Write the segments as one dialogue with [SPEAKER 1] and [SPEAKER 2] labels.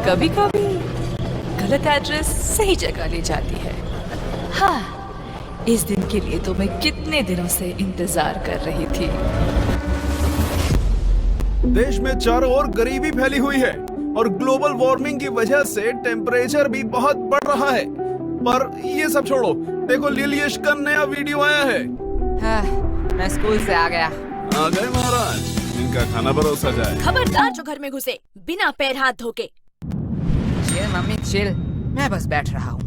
[SPEAKER 1] कभी कभी गलत एड्रेस सही जगह ले जाती है। हाँ, इस दिन के लिए तो मैं कितने दिनों से इंतजार कर रही थी।
[SPEAKER 2] देश में चारों ओर गरीबी फैली हुई है और ग्लोबल वार्मिंग की वजह से टेम्परेचर भी बहुत बढ़ रहा है। पर ये सब छोड़ो, देखो लिलियश का नया वीडियो आया है।
[SPEAKER 3] हाँ, मैं स्कूल से आ गया।
[SPEAKER 2] आ गए महाराज, इनका खाना परोसा जाए।
[SPEAKER 4] खबरदार जो घर में घुसे बिना पैर हाथ धोके।
[SPEAKER 3] चिल मम्मी चिल, मैं बस बैठ रहा हूँ।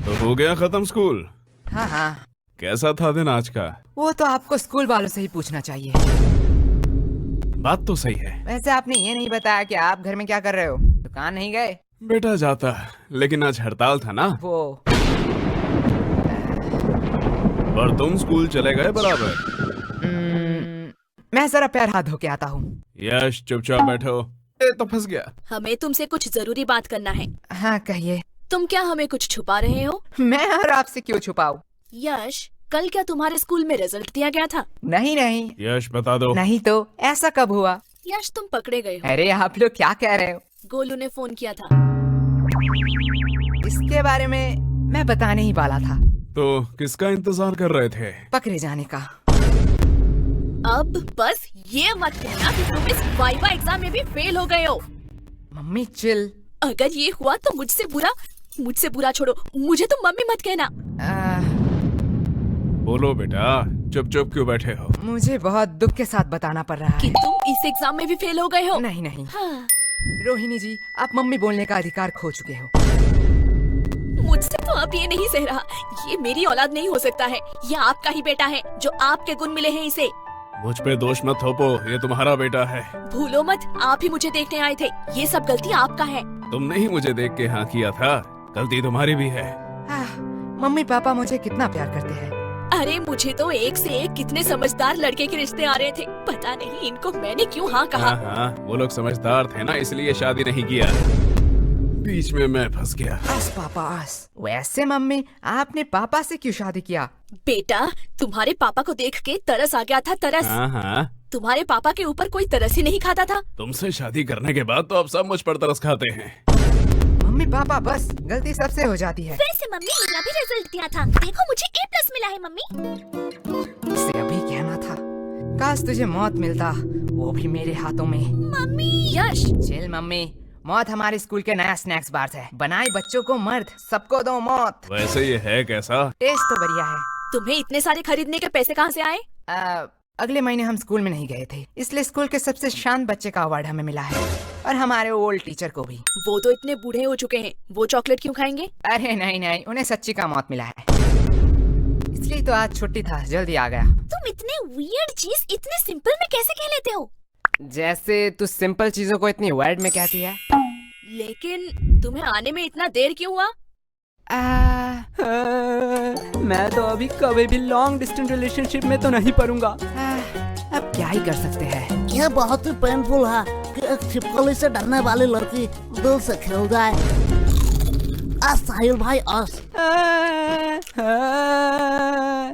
[SPEAKER 2] तो हो गया खत्म स्कूल?
[SPEAKER 3] हाँ हाँ।
[SPEAKER 2] कैसा था दिन आज का?
[SPEAKER 3] वो तो आपको स्कूल वालों से ही पूछना चाहिए।
[SPEAKER 2] बात तो सही है।
[SPEAKER 3] वैसे आपने ये नहीं बताया कि आप घर में क्या कर रहे हो? दुकान नहीं गए?
[SPEAKER 2] बेटा जाता, लेकिन आज हड़ताल था ना।
[SPEAKER 3] वो
[SPEAKER 2] और तुम स्कूल चले गए बराबर?
[SPEAKER 3] मैं जरा पैर हाथ धो के आता हूँ।
[SPEAKER 2] यश चुपचाप बैठो। तो फंस गया।
[SPEAKER 4] हमें तुमसे कुछ जरूरी बात करना है।
[SPEAKER 3] हाँ कहिए।
[SPEAKER 4] तुम क्या हमें कुछ छुपा रहे हो?
[SPEAKER 3] मैं और आपसे क्यों छुपाऊं?
[SPEAKER 4] यश, कल क्या तुम्हारे स्कूल में रिजल्ट दिया गया था?
[SPEAKER 3] नहीं नहीं।
[SPEAKER 2] यश बता दो।
[SPEAKER 3] नहीं तो ऐसा कब हुआ?
[SPEAKER 4] यश, तुम पकड़े गए हो।
[SPEAKER 3] अरे आप लोग क्या कह रहे हो?
[SPEAKER 4] गोलू ने फोन किया था।
[SPEAKER 3] इसके बारे में मैं बताने ही वाला था।
[SPEAKER 2] तो किसका इंतजार कर रहे थे?
[SPEAKER 3] पकड़े जाने का।
[SPEAKER 4] अब बस ये मत कहना कि तुम इस वाइवा एग्जाम में भी फेल हो गए हो।
[SPEAKER 3] Mummy chill.
[SPEAKER 4] अगर ये हुआ तो मुझसे बुरा छोड़ो, मुझे तुम मम्मी मत कहना।
[SPEAKER 2] बोलो बेटा, चुप चुप क्यों बैठे हो?
[SPEAKER 3] मुझे बहुत दुख के साथ बताना पड़ रहा
[SPEAKER 4] कि
[SPEAKER 3] है।
[SPEAKER 4] तुम इस एग्जाम में भी फेल हो गए हो।
[SPEAKER 3] नहीं नहीं।
[SPEAKER 4] हाँ।
[SPEAKER 3] रोहिणी जी, आप मम्मी बोलने का अधिकार खो चुके हो।
[SPEAKER 4] मुझसे तो अब ये नहीं सह रहा। ये मेरी औलाद नहीं हो सकता है। ये आपका ही बेटा है, जो आपके गुण मिले हैं इसे।
[SPEAKER 2] मुझ पे दोष मत थोपो, ये तुम्हारा बेटा है।
[SPEAKER 4] भूलो मत, आप ही मुझे देखने आए थे। ये सब गलती आपका है।
[SPEAKER 2] तुमने ही मुझे देख के हाँ किया था, गलती तुम्हारी भी है।
[SPEAKER 3] मम्मी पापा मुझे कितना प्यार करते हैं।
[SPEAKER 4] अरे मुझे तो एक से एक कितने समझदार लड़के के रिश्ते आ रहे थे। पता नहीं इनको मैंने क्यों हाँ कहा।
[SPEAKER 2] हाँ, वो लोग समझदार थे ना, इसलिए शादी नहीं किया। बीच में मैं फंस गया।
[SPEAKER 3] आस पापा आस। वैसे मम्मी, आपने पापा से क्यों शादी किया?
[SPEAKER 4] बेटा, तुम्हारे पापा को देख के तरस आ गया था, तरस।
[SPEAKER 2] हाँ।
[SPEAKER 4] तुम्हारे पापा के ऊपर कोई तरस ही नहीं खाता था।
[SPEAKER 2] तुमसे शादी करने के बाद तो अब सब मुझ पर तरस खाते हैं।
[SPEAKER 3] मम्मी पापा, बस गलती सबसे हो जाती है।
[SPEAKER 4] वैसे मम्मी, मेरा भी रिजल्ट दिया था। देखो मुझे A+ मिला है मम्मी।
[SPEAKER 3] इसे अभी कहना था। काश तुझे मौत मिलता, वो भी मेरे हाथों में।
[SPEAKER 4] मम्मी। यश
[SPEAKER 3] चिल मम्मी, मौत हमारे स्कूल के नया स्नैक्स बार है। बनाए बच्चों को मर्द, सबको दो मौत।
[SPEAKER 2] वैसे ये है कैसा?
[SPEAKER 3] टेस्ट तो बढ़िया है।
[SPEAKER 4] तुम्हें इतने सारे खरीदने के पैसे कहाँ से आए?
[SPEAKER 3] अगले महीने हम स्कूल में नहीं गए थे, इसलिए स्कूल के सबसे शांत बच्चे का अवार्ड हमें मिला है, और हमारे ओल्ड टीचर को भी।
[SPEAKER 4] वो तो इतने बूढ़े हो चुके हैं, वो चॉकलेट क्यों खाएंगे?
[SPEAKER 3] अरे नहीं, उन्हें सच्ची का मौत मिला है, इसलिए तो आज छुट्टी था, जल्दी आ गया।
[SPEAKER 4] तुम इतने वियर्ड चीज इतने सिंपल में कैसे कह लेते हो?
[SPEAKER 3] जैसे तू सिंपल चीजों को इतनी वर्ड में कहती है।
[SPEAKER 4] लेकिन तुम्हें आने में इतना देर क्यों हुआ?
[SPEAKER 3] मैं तो अभी कभी भी लॉन्ग डिस्टेंस रिलेशनशिप में तो नहीं पड़ूंगा। अब क्या ही कर सकते हैं।
[SPEAKER 5] यह बहुत ही पेनफुल है कि एक छिपकली से डरने वाली लड़की दिल से खेल जाए। साहिल भाई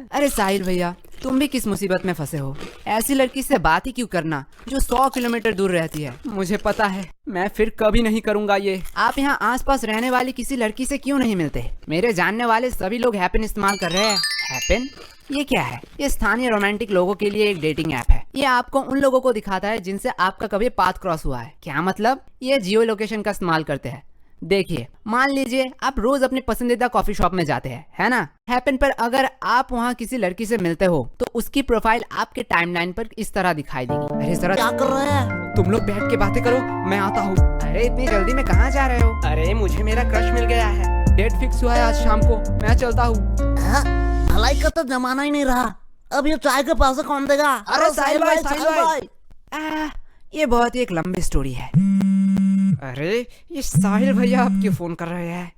[SPEAKER 3] अरे साहिल भैया, तुम भी किस मुसीबत में फंसे हो? ऐसी लड़की से बात ही क्यों करना जो 100 किलोमीटर दूर रहती है। मुझे पता है, मैं फिर कभी नहीं करूंगा ये। आप यहाँ आसपास रहने वाली किसी लड़की से क्यों नहीं मिलते? मेरे जानने वाले सभी लोग हैपन इस्तेमाल कर रहे हैं। हैपन? ये क्या है? ये स्थानीय रोमांटिक लोगों के लिए एक डेटिंग ऐप है। ये आपको उन लोगों को दिखाता है जिनसे आपका कभी पाथ क्रॉस हुआ है। क्या मतलब? ये जियो लोकेशन का इस्तेमाल करते हैं। देखिए, मान लीजिए आप रोज अपने पसंदीदा कॉफी शॉप में जाते हैं, है ना? हैपन पर अगर आप वहाँ किसी लड़की से मिलते हो तो उसकी प्रोफाइल आपके टाइमलाइन पर इस तरह दिखाई देगी। अरे जरा
[SPEAKER 5] क्या कर रहे हैं?
[SPEAKER 3] तुम लोग बैठ के बातें करो, मैं आता हूँ। अरे इतनी जल्दी में कहाँ जा रहे हो? अरे मुझे मेरा क्रश मिल गया है, डेट फिक्स हुआ है आज शाम को, मैं चलता हूँ।
[SPEAKER 5] भलाई का तो जमाना ही नहीं रहा, अब ये चाय के पैसे कौन देगा?
[SPEAKER 3] अरे साहिल भाई, ये बहुत ही एक लंबी स्टोरी है। अरे ये साहिल भैया आप क्यों फोन कर रहे हैं?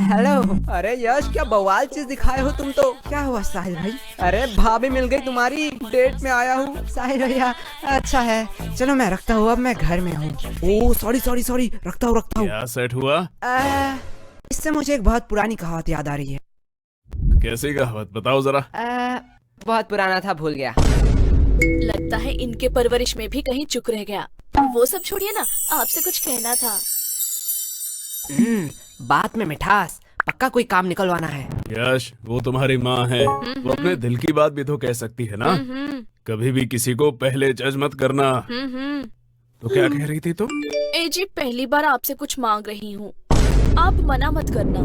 [SPEAKER 3] हेलो। अरे यश, क्या बवाल चीज दिखाए हो तुम तो। क्या हुआ साहिल भाई? अरे भाभी मिल गई तुम्हारी, डेट में आया हूँ। साहिल भैया अच्छा है, चलो मैं रखता हूँ, अब मैं घर में हूँ। ओह सॉरी, रखता हूँ।
[SPEAKER 2] क्या सेट हुआ?
[SPEAKER 3] इससे मुझे एक बहुत पुरानी कहावत याद आ रही है।
[SPEAKER 2] कैसी कहावत बताओ जरा।
[SPEAKER 3] बहुत पुराना था, भूल गया।
[SPEAKER 4] लगता है इनके परवरिश में भी कहीं चुक रह गया। वो सब छोड़िए ना, आपसे कुछ कहना था।
[SPEAKER 3] बात में मिठास, पक्का कोई काम निकलवाना है।
[SPEAKER 2] यश, वो तुम्हारी माँ है, वो अपने दिल की बात भी तो कह सकती है ना। कभी भी किसी को पहले जज मत करना। तो क्या कह रही थी तुम?
[SPEAKER 4] ए जी, पहली बार आपसे कुछ मांग रही हूँ, आप मना मत करना।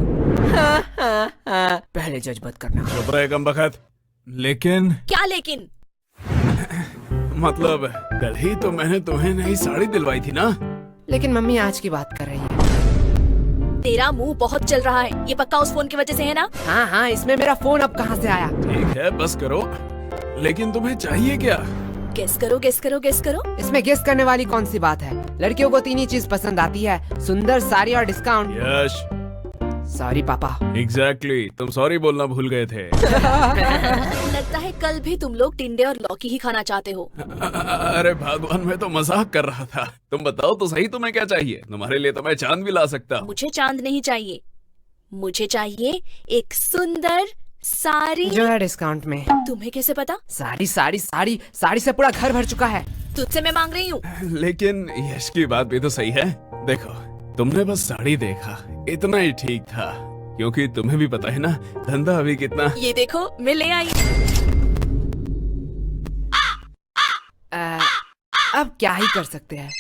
[SPEAKER 3] पहले जज मत करना।
[SPEAKER 2] चुप रहे कमबख्त। लेकिन
[SPEAKER 4] क्या लेकिन?
[SPEAKER 2] मतलब कल ही तो मैंने तुम्हें नई साड़ी दिलवाई थी ना।
[SPEAKER 3] लेकिन मम्मी आज की बात कर रही है।
[SPEAKER 4] तेरा मुंह बहुत चल रहा है, ये पक्का उस फोन की वजह से है ना?
[SPEAKER 3] हाँ हाँ, इसमें मेरा फोन अब कहाँ से आया?
[SPEAKER 2] ठीक है, बस करो। लेकिन तुम्हें चाहिए क्या?
[SPEAKER 4] गेस करो, गेस करो, गेस करो।
[SPEAKER 3] इसमें गेस करने वाली कौन सी बात है? लड़कियों को 3 ही चीज पसंद आती है, सुंदर, साड़ी और डिस्काउंट।
[SPEAKER 2] यश,
[SPEAKER 3] सॉरी पापा।
[SPEAKER 2] एग्जैक्टली, तुम सॉरी बोलना भूल गए थे।
[SPEAKER 4] लगता है कल भी तुम लोग टिंडे और लौकी ही खाना चाहते हो।
[SPEAKER 2] अरे भगवान, मैं तो मजाक कर रहा था। तुम बताओ तो सही, तुम्हें क्या चाहिए? तुम्हारे लिए तो मैं चांद भी ला सकता हूँ।
[SPEAKER 4] मुझे चांद नहीं चाहिए, मुझे चाहिए एक सुंदर साड़ी।
[SPEAKER 3] जो है डिस्काउंट में।
[SPEAKER 4] तुम्हें कैसे पता?
[SPEAKER 3] साड़ी साड़ी साड़ी साड़ी से पूरा घर भर चुका है।
[SPEAKER 4] तुझसे मैं मांग रही हूँ।
[SPEAKER 2] लेकिन यश की बात भी तो सही है। देखो, तुमने बस साड़ी देखा, इतना ही ठीक था, क्योंकि तुम्हें भी पता है ना धंधा अभी कितना।
[SPEAKER 4] ये देखो, मैं ले आई।
[SPEAKER 3] अब क्या ही कर सकते हैं।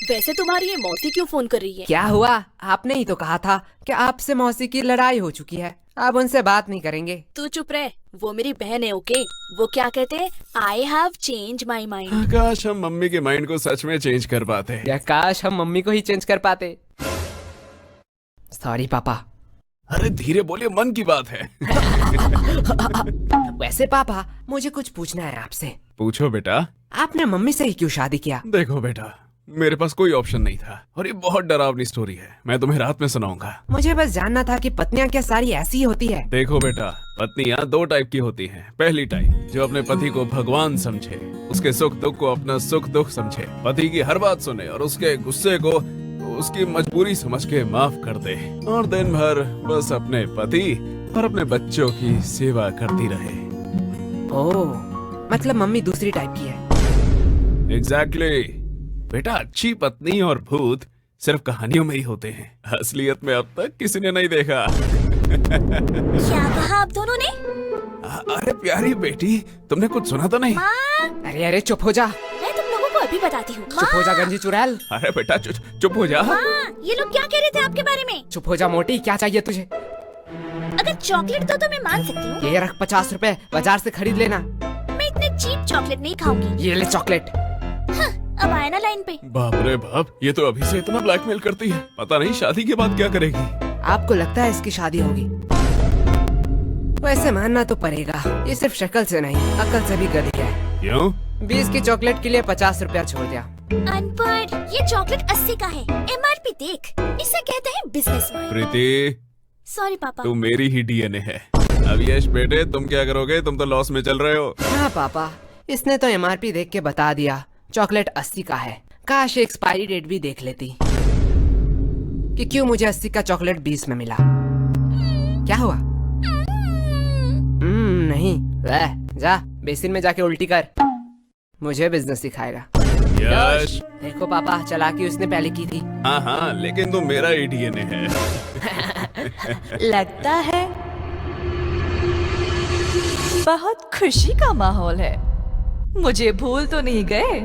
[SPEAKER 4] वैसे तुम्हारी ये मौसी क्यों फोन कर रही है?
[SPEAKER 3] क्या हुआ? आपने ही तो कहा था कि आपसे मौसी की लड़ाई हो चुकी है, अब उनसे बात नहीं करेंगे।
[SPEAKER 4] तू चुप रह, वो मेरी बहन है। ओके, वो क्या कहते हैं? I have change my mind.
[SPEAKER 2] काश हम मम्मी के माइंड को सच में चेंज कर पाते।
[SPEAKER 3] या काश हम मम्मी को ही चेंज कर पाते। सॉरी पापा।
[SPEAKER 2] अरे धीरे बोलिए, मन की बात है।
[SPEAKER 3] वैसे पापा, मुझे कुछ पूछना है आपसे।
[SPEAKER 2] पूछो बेटा।
[SPEAKER 3] आपने मम्मी से ही क्यों शादी किया?
[SPEAKER 2] देखो बेटा, मेरे पास कोई ऑप्शन नहीं था, और ये बहुत डरावनी स्टोरी है, मैं तुम्हें रात में सुनाऊंगा।
[SPEAKER 3] मुझे बस जानना था कि पत्नियां क्या सारी ऐसी ही होती है?
[SPEAKER 2] देखो बेटा, पत्नियां 2 टाइप की होती हैं। पहली टाइप जो अपने पति को भगवान समझे, उसके सुख दुख को अपना सुख दुख समझे, पति की हर बात सुने और उसके गुस्से को उसकी मजबूरी समझ के माफ कर दे, और दिन भर बस अपने पति और अपने बच्चों की सेवा करती रहे।
[SPEAKER 3] ओह, मतलब मम्मी दूसरी टाइप की है।
[SPEAKER 2] एग्जैक्टली बेटा, अच्छी पत्नी और भूत सिर्फ कहानियों में ही होते हैं, असलियत में अब तक किसी ने नहीं देखा।
[SPEAKER 4] क्या कहा आप दोनों ने?
[SPEAKER 2] अरे प्यारी बेटी, तुमने कुछ सुना तो नहीं?
[SPEAKER 3] अरे अरे चुप हो जा।
[SPEAKER 4] मैं तुम लोगों को अभी बताती हूँ।
[SPEAKER 3] चुप हो जा गंजी चुड़ैल।
[SPEAKER 2] अरे बेटा चुप हो जा।
[SPEAKER 4] ये लोग क्या कह रहे थे आपके बारे में?
[SPEAKER 3] चुप हो जा मोटी, क्या चाहिए तुझे?
[SPEAKER 4] अगर चॉकलेट दो तो मैं मान सकती हूँ।
[SPEAKER 3] ये रख 50 रुपए, बाजार से खरीद लेना।
[SPEAKER 4] मैं इतने चीप चॉकलेट नहीं खाऊंगी।
[SPEAKER 3] ये ले चॉकलेट।
[SPEAKER 4] अब आया ना लाइन पे।
[SPEAKER 2] बाप रे बाप, ये तो अभी से इतना ब्लैकमेल करती है, पता नहीं शादी के बाद क्या करेगी।
[SPEAKER 3] आपको लगता है इसकी शादी होगी? वैसे मानना तो पड़ेगा, ये सिर्फ शक्ल से नहीं, अकल से भी गधी है।
[SPEAKER 2] क्यों?
[SPEAKER 3] 20 की चॉकलेट के लिए 50 रुपया छोड़ दिया।
[SPEAKER 4] अनपढ़, ये चॉकलेट 80 का है। MRP देख, इसे कहते हैं बिजनेस माइंड।
[SPEAKER 2] प्रीति,
[SPEAKER 4] सॉरी पापा।
[SPEAKER 2] तू मेरी ही DNA है। अब यश बेटे, तुम क्या करोगे? तुम तो लॉस में चल रहे हो।
[SPEAKER 3] हाँ पापा, इसने तो MRP देख के बता दिया, चॉकलेट 80 का है। काश एक्सपायरी डेट भी देख लेती, कि क्यों मुझे 80 का चॉकलेट 20 में मिला। क्या हुआ? नहीं, वह जा बेसिन में जाके उल्टी कर, मुझे बिजनेस सिखाएगा।
[SPEAKER 2] यश,
[SPEAKER 3] देखो पापा, चालाकी उसने पहले की थी।
[SPEAKER 2] हाँ, लेकिन तुम मेरा ही DNA है।
[SPEAKER 1] लगता है बहुत खुशी का माहौल है। मुझे भूल तो नहीं गए?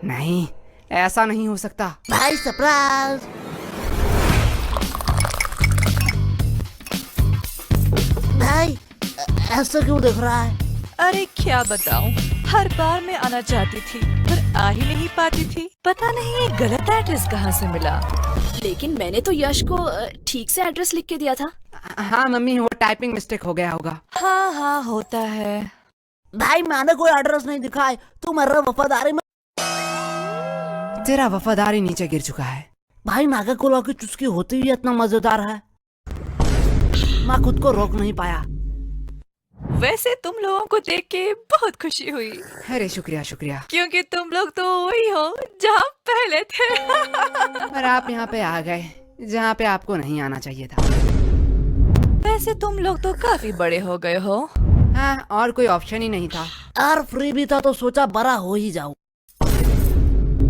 [SPEAKER 3] नहीं, ऐसा नहीं हो सकता।
[SPEAKER 5] भाई सरप्राइज। भाई ऐसा क्यों देख रहा है?
[SPEAKER 1] अरे क्या बताऊं, हर बार मैं आना चाहती थी पर आ ही नहीं पाती थी। पता नहीं ये गलत एड्रेस कहाँ से मिला।
[SPEAKER 4] लेकिन मैंने तो यश को ठीक से एड्रेस लिख के दिया था।
[SPEAKER 3] हाँ मम्मी, वो टाइपिंग मिस्टेक हो गया होगा।
[SPEAKER 1] हाँ होता है।
[SPEAKER 5] भाई मैंने कोई एड्रेस नहीं दिखाया, तू मेरा वफादारी में।
[SPEAKER 3] तेरा वफादारी नीचे गिर चुका है।
[SPEAKER 5] भाई नागा कोला की चुस्की होती ही इतना मजेदार है, मैं खुद को रोक नहीं पाया।
[SPEAKER 1] वैसे तुम लोगों को देख के बहुत खुशी हुई,
[SPEAKER 3] अरे शुक्रिया शुक्रिया।
[SPEAKER 1] क्योंकि तुम लोग तो वही हो जहाँ पहले थे।
[SPEAKER 3] पर आप यहाँ पे आ गए जहाँ पे आपको नहीं आना चाहिए था।
[SPEAKER 1] वैसे तुम लोग तो काफी बड़े हो गए हो।
[SPEAKER 3] हाँ, और कोई ऑप्शन ही नहीं था।
[SPEAKER 5] यार फ्री भी था तो सोचा बड़ा हो ही जाऊं।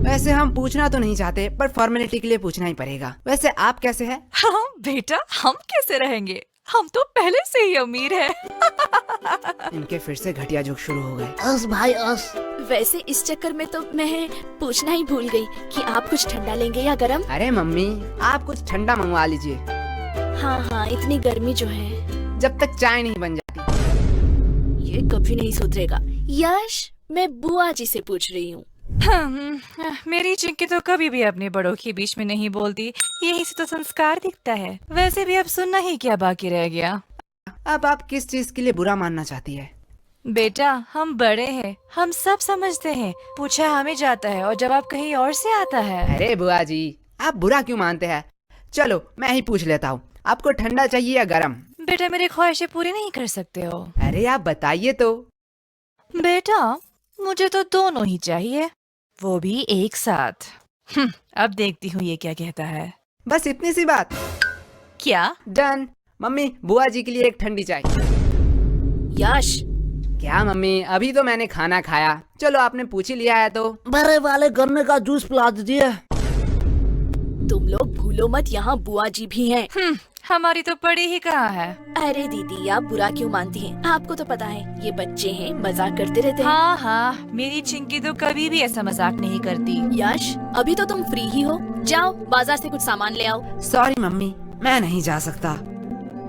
[SPEAKER 3] वैसे हम पूछना तो नहीं चाहते, पर फॉर्मेलिटी के लिए पूछना ही पड़ेगा। वैसे आप कैसे हैं?
[SPEAKER 1] हाँ बेटा, हम कैसे रहेंगे, हम तो पहले से ही अमीर हैं।
[SPEAKER 3] इनके फिर से घटिया जोक शुरू हो गए।
[SPEAKER 5] अस भाई अस।
[SPEAKER 4] वैसे इस चक्कर में तो मैं पूछना ही भूल गई कि आप कुछ ठंडा लेंगे या गरम।
[SPEAKER 3] अरे मम्मी, आप कुछ ठंडा मंगवा लीजिए।
[SPEAKER 4] हाँ हाँ, इतनी गर्मी जो है।
[SPEAKER 3] जब तक चाय नहीं बन जाती।
[SPEAKER 4] ये कभी नहीं सुधरेगा। यश, मैं बुआ जी से पूछ रही हूँ।
[SPEAKER 1] मेरी चिंकी तो कभी भी अपने बड़ों के बीच में नहीं बोलती, यही से तो संस्कार दिखता है। वैसे भी अब सुनना ही क्या बाकी रह गया।
[SPEAKER 3] अब आप किस चीज के लिए बुरा मानना चाहती है?
[SPEAKER 1] बेटा, हम बड़े हैं, हम सब समझते हैं। पूछा हमें जाता है और जवाब कहीं और से आता है।
[SPEAKER 3] अरे बुआ जी, आप बुरा क्यों मानते हैं? चलो मैं ही पूछ लेता हूँ, आपको ठंडा चाहिए या गरम?
[SPEAKER 1] बेटा, मेरी ख्वाहिशें पूरी नहीं कर सकते हो।
[SPEAKER 3] अरे आप बताइए तो।
[SPEAKER 1] बेटा, मुझे तो दोनों ही चाहिए, वो भी एक साथ। अब देखती हूँ ये क्या कहता है।
[SPEAKER 3] बस इतनी सी बात?
[SPEAKER 1] क्या?
[SPEAKER 3] डन। मम्मी, बुआ जी के लिए एक ठंडी चाय।
[SPEAKER 4] यश,
[SPEAKER 3] क्या मम्मी, अभी तो मैंने खाना खाया। चलो आपने पूछ ही लिया है तो।
[SPEAKER 5] बड़े वाले गन्ने का जूस पिला दीजिए।
[SPEAKER 4] तुम लोग भूलो मत, यहाँ बुआ जी भी हैं।
[SPEAKER 1] हमारी तो पड़ी ही कहाँ है।
[SPEAKER 4] अरे दीदी, आप बुरा क्यों मानती हैं? आपको तो पता है ये बच्चे हैं, मजाक करते रहते हैं।
[SPEAKER 1] हाँ हाँ, मेरी चिंकी तो कभी भी ऐसा मजाक नहीं करती।
[SPEAKER 4] यश, अभी तो तुम फ्री ही हो, जाओ बाजार से कुछ सामान ले आओ।
[SPEAKER 3] सॉरी मम्मी, मैं नहीं जा सकता।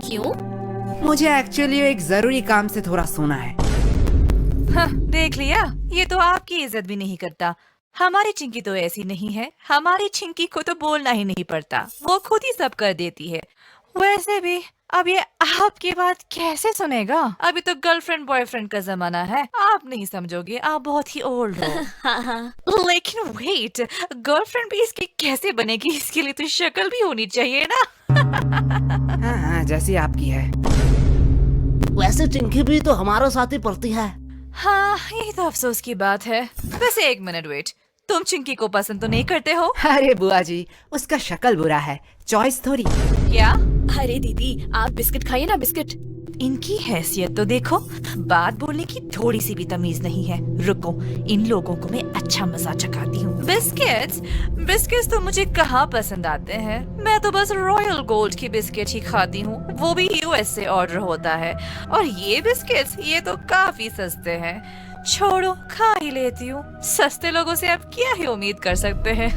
[SPEAKER 4] क्यों?
[SPEAKER 3] मुझे एक्चुअली एक जरूरी काम से थोड़ा सोना है।
[SPEAKER 1] हाँ, देख लिया, ये तो आपकी इज्जत भी नहीं करता। हमारी चिंकी तो ऐसी नहीं है, हमारी चिंकी को तो बोलना ही नहीं पड़ता, वो खुद ही सब कर देती है। वैसे भी अब ये आपकी बात कैसे सुनेगा? अभी तो गर्लफ्रेंड बॉयफ्रेंड का जमाना है, आप नहीं समझोगे, आप बहुत ही ओल्ड हो।
[SPEAKER 4] हाँ हाँ।
[SPEAKER 1] लेकिन वेट, गर्लफ्रेंड भी इसकी कैसे बनेगी? इसके लिए तो शक्ल भी होनी चाहिए ना।
[SPEAKER 3] हाँ हाँ, जैसी आपकी है।
[SPEAKER 5] वैसे चिंकी भी तो हमारे साथ ही पढ़ती है।
[SPEAKER 1] हाँ, यही तो अफसोस की बात है। वैसे एक मिनट वेट, तुम चिंकी को पसंद तो नहीं करते हो?
[SPEAKER 3] अरे बुआ जी, उसका शक्ल बुरा है, चॉइस थोड़ी।
[SPEAKER 1] क्या?
[SPEAKER 4] अरे दीदी, आप बिस्किट खाइए ना, बिस्किट।
[SPEAKER 1] इनकी हैसियत तो देखो, बात बोलने की थोड़ी सी भी तमीज नहीं है। रुको, इन लोगों को मैं अच्छा मजा चखाती हूँ। बिस्किट्स? बिस्किट्स तो मुझे कहाँ पसंद आते हैं, मैं तो बस रॉयल गोल्ड की बिस्किट ही खाती हूँ, वो भी यूएस से ऑर्डर होता है। और ये बिस्किट्स, ये तो काफी सस्ते हैं। छोड़ो, खा ही लेती हूँ। सस्ते लोगों से आप क्या ही उम्मीद कर सकते हैं।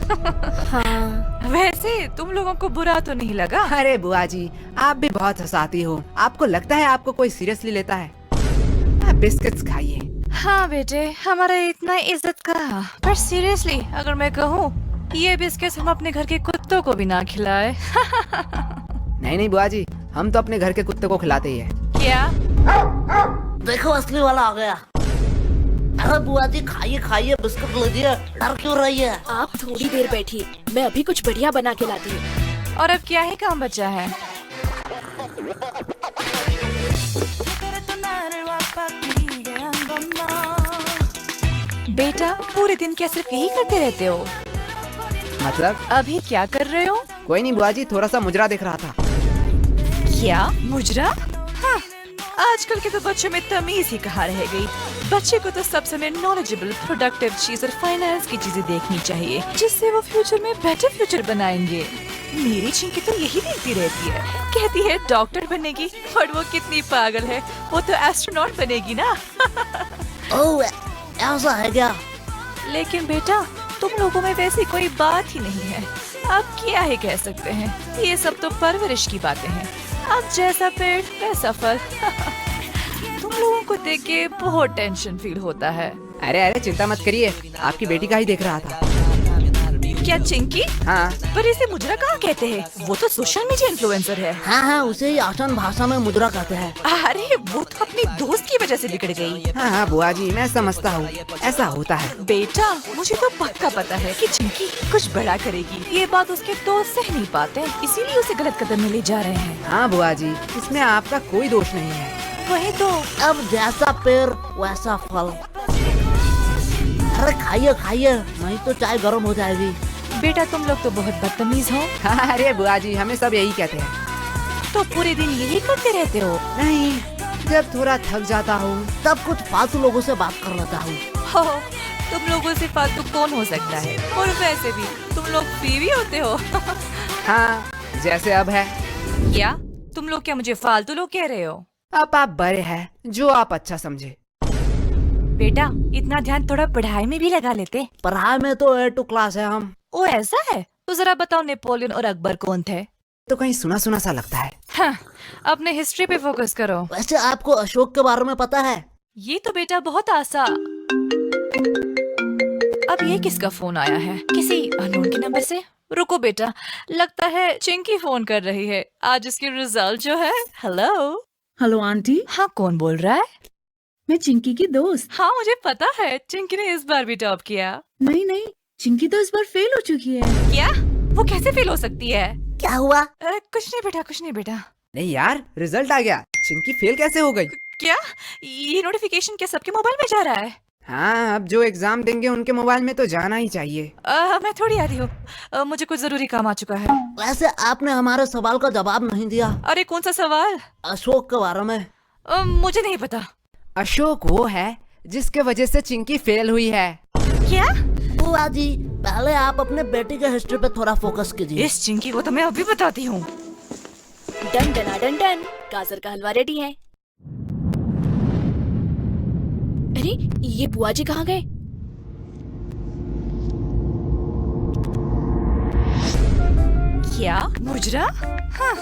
[SPEAKER 4] हाँ।
[SPEAKER 1] वैसे तुम लोगों को बुरा तो नहीं लगा?
[SPEAKER 3] अरे बुआ जी, आप भी बहुत हंसाती हो। आपको लगता है आपको कोई सीरियसली लेता है? आप बिस्किट्स खाइए।
[SPEAKER 1] हाँ बेटे, हमारा इतना इज्जत का। पर सीरियसली अगर मैं कहूँ, ये बिस्किट्स हम अपने घर के कुत्तों को भी ना खिलाए।
[SPEAKER 3] नहीं नहीं बुआ जी, हम तो अपने घर के कुत्ते को खिलाते ही है।
[SPEAKER 1] क्या?
[SPEAKER 5] देखो असली वाला आ गया। अरे बुआ जी, खाइए खाइए, बिस्कुट लीजिए, डर क्यों रही है?
[SPEAKER 4] आप थोड़ी देर बैठिए, मैं अभी कुछ बढ़िया बना के लाती हूँ।
[SPEAKER 1] और अब क्या ही काम बचा है? बेटा, पूरे दिन क्या सिर्फ यही करते रहते हो?
[SPEAKER 3] मतलब?
[SPEAKER 1] अभी क्या कर रहे हो?
[SPEAKER 3] कोई नहीं बुआ जी, थोड़ा सा मुजरा देख रहा था।
[SPEAKER 1] क्या मुजरा? हाँ, आजकल के तो बच्चों में तमीज ही कहाँ रह गई। बच्चे को तो सब समय नॉलेजेबल, प्रोडक्टिव चीज और फाइनेंस की चीजें देखनी चाहिए, जिससे वो फ्यूचर में बेटर फ्यूचर बनाएंगे। मेरी चिंकी तो यही देखती रहती है, कहती है डॉक्टर बनेगी, और वो कितनी पागल है, वो तो एस्ट्रोनॉट बनेगी ना।
[SPEAKER 5] ओह, ऐसा है क्या?
[SPEAKER 1] लेकिन बेटा, तुम लोगों में वैसी कोई बात ही नहीं है, आप क्या ही कह सकते हैं। ये सब तो परवरिश की बातें हैं। अब जैसा पेड़ वैसा फल। तुम लोगों को देख के बहुत टेंशन फील होता है।
[SPEAKER 3] अरे अरे चिंता मत करिए, आपकी बेटी का ही देख रहा था।
[SPEAKER 1] क्या चिंकी?
[SPEAKER 3] हाँ।
[SPEAKER 1] पर इसे मुजरा कहाँ कहते हैं? वो तो सोशल मीडिया इन्फ्लुएंसर है।
[SPEAKER 5] हाँ हाँ, उसे ही आसान भाषा में मुद्रा कहते हैं।
[SPEAKER 1] अरे वो तो अपनी दोस्त की वजह से बिगड़ गई।
[SPEAKER 3] हाँ हाँ बुआ जी, मैं समझता हूँ, ऐसा होता है।
[SPEAKER 1] बेटा, मुझे तो पक्का पता है कि चिंकी कुछ बड़ा करेगी। ये बात उसके दोस्त सह नहीं पाते, इसीलिए उसे गलत कदम में ले जा रहे हैं।
[SPEAKER 3] हाँ बुआ जी, इसमें आपका कोई दोष नहीं है।
[SPEAKER 1] वही तो।
[SPEAKER 5] अब जैसा पेड़ वैसा फल। अरे खाइए खाइए, नहीं तो चाय गर्म हो जाएगी।
[SPEAKER 1] बेटा, तुम लोग तो बहुत बदतमीज हो।
[SPEAKER 3] हाँ, अरे बुआ जी, हमें सब यही कहते हैं।
[SPEAKER 1] तो पूरे दिन यही करते रहते हो?
[SPEAKER 3] नहीं, जब थोड़ा थक जाता हूँ
[SPEAKER 5] तब कुछ फालतू लोगों से बात कर लेता हूँ।
[SPEAKER 1] हो, तुम लोगों से फालतू कौन हो सकता है? और वैसे भी तुम लोग बीवी होते हो।
[SPEAKER 3] हाँ, जैसे अब है।
[SPEAKER 1] क्या तुम लोग क्या मुझे फालतू लोग कह रहे हो?
[SPEAKER 3] अब आप बड़े हैं, जो आप अच्छा समझे।
[SPEAKER 1] बेटा इतना ध्यान थोड़ा पढ़ाई में भी लगा लेते।
[SPEAKER 5] पढ़ाई में तो A2 क्लास है हम।
[SPEAKER 1] ओ ऐसा है? तो जरा बताओ नेपोलियन और अकबर कौन थे?
[SPEAKER 3] तो कहीं सुना सुना सा लगता है।
[SPEAKER 1] हाँ, अपने हिस्ट्री पे फोकस करो।
[SPEAKER 5] वैसे आपको अशोक के बारे में पता है?
[SPEAKER 1] ये तो बेटा बहुत आसान। अब ये किसका फोन आया है? किसी अननोन के नंबर से? रुको बेटा, लगता है चिंकी फोन कर रही है। आज इसकी रिजल्ट जो है। हेलो।
[SPEAKER 6] हेलो आंटी,
[SPEAKER 1] हाँ, कौन बोल रहा है?
[SPEAKER 6] मैं चिंकी की दोस्त।
[SPEAKER 1] हाँ मुझे पता है, चिंकी ने इस बार भी टॉप किया।
[SPEAKER 6] नहीं नहीं, चिंकी तो इस बार फेल हो चुकी है।
[SPEAKER 1] क्या? वो कैसे फेल हो सकती है?
[SPEAKER 5] क्या हुआ?
[SPEAKER 1] कुछ नहीं बेटा, कुछ नहीं बेटा।
[SPEAKER 3] नहीं यार, रिजल्ट आ गया। चिंकी फेल कैसे हो गई?
[SPEAKER 1] क्या ये नोटिफिकेशन क्या सबके मोबाइल में जा रहा है?
[SPEAKER 3] हाँ, अब जो एग्जाम देंगे उनके मोबाइल में तो जाना ही चाहिए।
[SPEAKER 1] मैं थोड़ी आ रही हूँ। मुझे कुछ जरूरी काम आ चुका है।
[SPEAKER 5] वैसे आपने हमारे सवाल का जवाब नहीं दिया।
[SPEAKER 1] अरे कौन सा सवाल?
[SPEAKER 5] अशोक के बारे में।
[SPEAKER 1] मुझे नहीं पता।
[SPEAKER 3] अशोक वो है जिसके वजह से चिंकी फेल हुई है।
[SPEAKER 1] क्या?
[SPEAKER 5] बुआ जी, पहले आप अपने बेटी के हिस्ट्री पे थोड़ा फोकस कीजिए।
[SPEAKER 1] इस चिंकी को तो मैं अभी बताती हूँ।
[SPEAKER 4] डन डना डन डन, गाजर का हलवा रेडी है। अरे ये बुआ जी कहाँ गए?
[SPEAKER 1] क्या मुजरा? हाँ,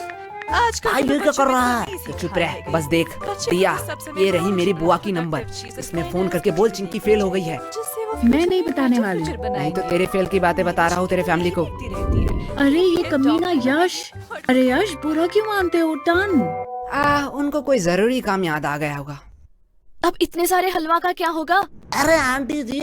[SPEAKER 1] आजकल
[SPEAKER 5] भाई,
[SPEAKER 1] के
[SPEAKER 5] ये क्या
[SPEAKER 1] बच्चों
[SPEAKER 5] कर
[SPEAKER 1] में
[SPEAKER 5] रहा
[SPEAKER 1] तो
[SPEAKER 5] है?
[SPEAKER 1] easy
[SPEAKER 3] चुप
[SPEAKER 1] खाना
[SPEAKER 3] रह,
[SPEAKER 1] है।
[SPEAKER 3] बस देख।
[SPEAKER 1] बच्चे
[SPEAKER 3] दिया,
[SPEAKER 1] को सबसे
[SPEAKER 3] ये रही
[SPEAKER 1] महत्वपूर्ण
[SPEAKER 3] मेरी बुआ की
[SPEAKER 1] चीज़
[SPEAKER 3] नंबर।
[SPEAKER 1] चीज़
[SPEAKER 3] इसमें
[SPEAKER 1] उसमें
[SPEAKER 3] फोन करके बोल चिंकी फेल हो गई है।
[SPEAKER 1] जिससे वो
[SPEAKER 6] मैं नहीं बताने
[SPEAKER 1] जो
[SPEAKER 6] वाली।
[SPEAKER 1] future
[SPEAKER 3] नहीं
[SPEAKER 1] बनाएगी।
[SPEAKER 3] तो तेरे फेल की बातें बता रहा हूँ तेरे फैमिली को।
[SPEAKER 1] देखती रहती है।
[SPEAKER 6] अरे ये कमीना यश। अरे यश, बुरा क्यों मानते हो? टन।
[SPEAKER 3] उनको कोई जरूरी काम याद आ गया होगा।
[SPEAKER 4] अब इतने सारे हलवा का क्या होगा?
[SPEAKER 5] अरे आंटी जी,